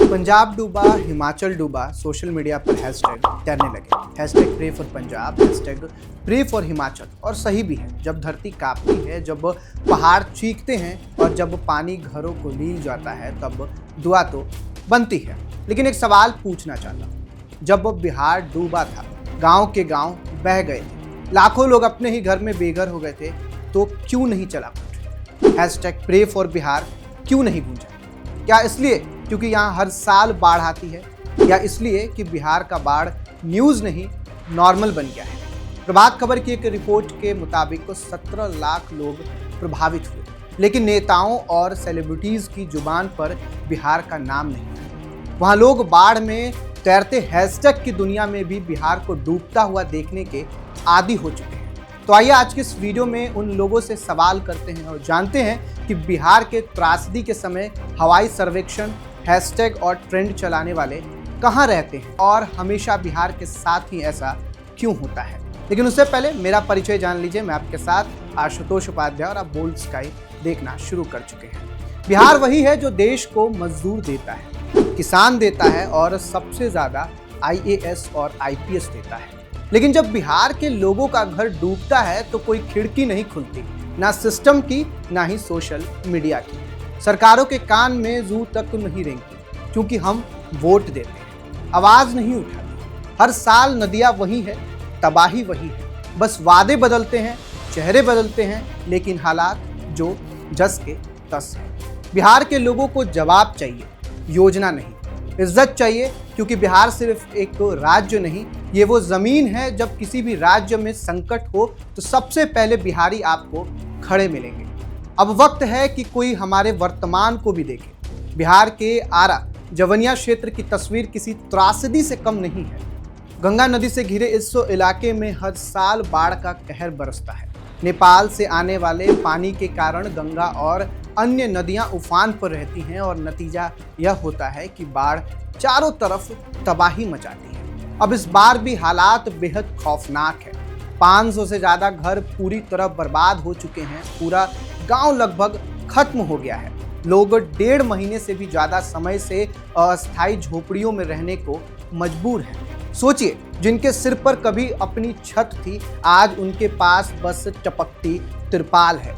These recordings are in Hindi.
पंजाब डूबा, हिमाचल डूबा, सोशल मीडिया पर हैशटैग तैरने लगे। Hashtag pray for Punjab, hashtag pray for Himachal. और सही भी है, जब धरती कांपती है, जब पहाड़ चीखते हैं और जब पानी घरों को लील जाता है, तब दुआ तो बनती है। लेकिन एक सवाल पूछना चाहता हूँ, जब बिहार डूबा था, गांव के गांव बह गए थे, लाखों लोग अपने ही घर में बेघर हो गए थे, तो क्यों नहीं चला कुछ? हैशटैग प्रे फॉर बिहार क्यों नहीं गूंजा? क्या इसलिए क्योंकि यहाँ हर साल बाढ़ आती है, या इसलिए कि बिहार का बाढ़ न्यूज़ नहीं नॉर्मल बन गया है? प्रभात खबर की एक रिपोर्ट के मुताबिक 17 लाख लोग प्रभावित हुए, लेकिन नेताओं और सेलिब्रिटीज़ की जुबान पर बिहार का नाम नहीं है। वहाँ लोग बाढ़ में तैरते हैशटैग की दुनिया में भी बिहार को डूबता हुआ देखने के आदी हो चुके हैं। तो आइए आज के इस वीडियो में उन लोगों से सवाल करते हैं और जानते हैं कि बिहार के त्रासदी के समय हवाई सर्वेक्षण, हैशटैग और ट्रेंड चलाने वाले कहां रहते हैं और हमेशा बिहार के साथ ही ऐसा क्यों होता है। लेकिन उससे पहले मेरा परिचय जान लीजिए। मैं आपके साथ आशुतोष उपाध्याय और आप बोल्ड स्काई देखना शुरू कर चुके हैं। बिहार वही है जो देश को मजदूर देता है, किसान देता है और सबसे ज्यादा IAS और IPS देता है। लेकिन जब बिहार के लोगों का घर डूबता है तो कोई खिड़की नहीं खुलती, ना सिस्टम की ना ही सोशल मीडिया की। सरकारों के कान में जू तक नहीं रेंगती, क्योंकि हम वोट देते हैं, आवाज नहीं उठाते। हर साल नदियां वही है, तबाही वही है, बस वादे बदलते हैं, चेहरे बदलते हैं, लेकिन हालात जो जस के तस है। बिहार के लोगों को जवाब चाहिए, योजना नहीं। इज्जत चाहिए, क्योंकि बिहार सिर्फ एक राज्य नहीं, ये वो जमीन है। जब किसी भी राज्य में संकट हो तो सबसे पहले बिहारी आपको खड़े मिलेंगे। अब वक्त है कि कोई हमारे वर्तमान को भी देखे। बिहार के आरा जवनिया क्षेत्र की तस्वीर किसी त्रासदी से कम नहीं है। गंगा नदी से घिरे इस इलाके में हर साल बाढ़ का कहर बरसता है। नेपाल से आने वाले पानी के कारण गंगा और अन्य नदियां उफान पर रहती हैं और नतीजा यह होता है कि बाढ़ चारों तरफ तबाही मचाती है। अब इस बार भी हालात बेहद खौफनाक है। 500 से ज़्यादा घर पूरी तरह बर्बाद हो चुके हैं। पूरा गांव लगभग खत्म हो गया है। लोग 1.5 महीने से भी ज़्यादा समय से अस्थायी झोपड़ियों में रहने को मजबूर हैं। सोचिए, जिनके सिर पर कभी अपनी छत थी, आज उनके पास बस टपकती तिरपाल है।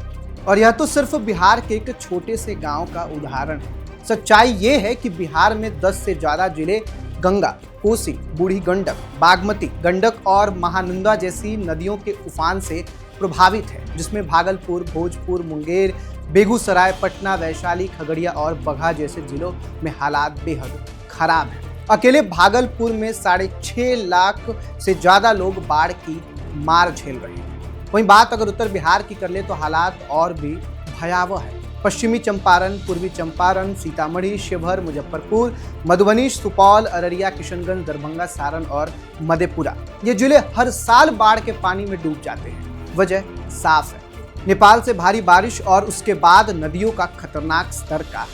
और यह तो सिर्फ बिहार के एक छोटे से गांव का उदाहरण है। सच्चाई ये है कि बिहार में 10 से ज़्यादा जिले गंगा, कोसी, बूढ़ी गंडक, बागमती, गंडक और महानंदा जैसी नदियों के उफान से प्रभावित है, जिसमें भागलपुर, भोजपुर, मुंगेर, बेगूसराय, पटना, वैशाली, खगड़िया और बगहा जैसे जिलों में हालात बेहद खराब हैं। अकेले भागलपुर में 6.5 लाख से ज़्यादा लोग बाढ़ की मार झेल रहे हैं। वहीं बात अगर उत्तर बिहार की कर ले तो हालात और भी भयावह है। पश्चिमी चंपारण, पूर्वी चंपारण, सीतामढ़ी, शिवहर, मुजफ्फरपुर, मधुबनी, सुपौल, अररिया, किशनगंज, दरभंगा, सारण और मधेपुरा, ये जिले हर साल बाढ़ के पानी में डूब जाते हैं। वजह साफ है, नेपाल से भारी बारिश और उसके बाद नदियों का खतरनाक स्तर का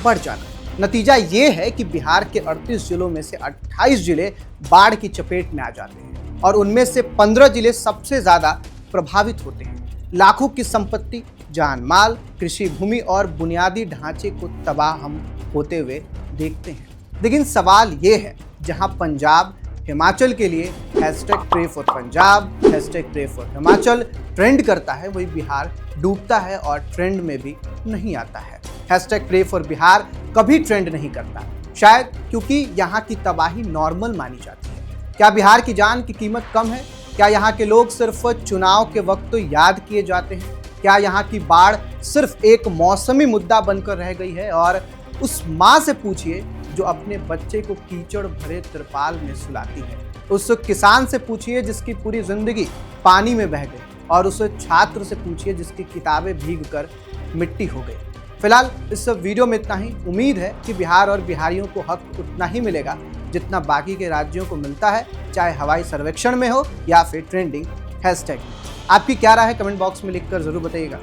बढ़ जाना। नतीजा ये है कि बिहार के 38 जिलों में से 28 जिले बाढ़ की चपेट में आ जाते हैं और उनमें से 15 जिले सबसे ज़्यादा प्रभावित होते हैं। लाखों की संपत्ति, जान माल, कृषि भूमि और बुनियादी ढांचे को तबाह हम होते हुए देखते हैं। लेकिन सवाल ये है, जहां पंजाब, हिमाचल के लिए hashtag pray for Punjab, hashtag pray for Himachal trend करता है, वही बिहार डूबता है और ट्रेंड में भी नहीं आता है। हैशटैग प्रे फॉर बिहार कभी ट्रेंड नहीं करता, शायद क्योंकि यहाँ की तबाही नॉर्मल मानी जाती है। क्या बिहार की जान की कीमत कम है? क्या यहाँ के लोग सिर्फ चुनाव के वक्त तो याद किए जाते हैं? क्या यहाँ की बाढ़ सिर्फ एक मौसमी मुद्दा बनकर रह गई है? और उस माँ से पूछिए जो अपने बच्चे को कीचड़ भरे तिरपाल में सुलाती है। उस किसान से पूछिए जिसकी पूरी जिंदगी पानी में बह गई। और उस छात्र से पूछिए जिसकी किताबें भीग कर मिट्टी हो गई। फिलहाल इस वीडियो में इतना ही। उम्मीद है कि बिहार और बिहारियों को हक उतना ही मिलेगा जितना बाकी के राज्यों को मिलता है, चाहे हवाई सर्वेक्षण में हो या फिर ट्रेंडिंग हैशटैग में। आपकी क्या राय है, कमेंट बॉक्स में लिखकर जरूर बताइएगा।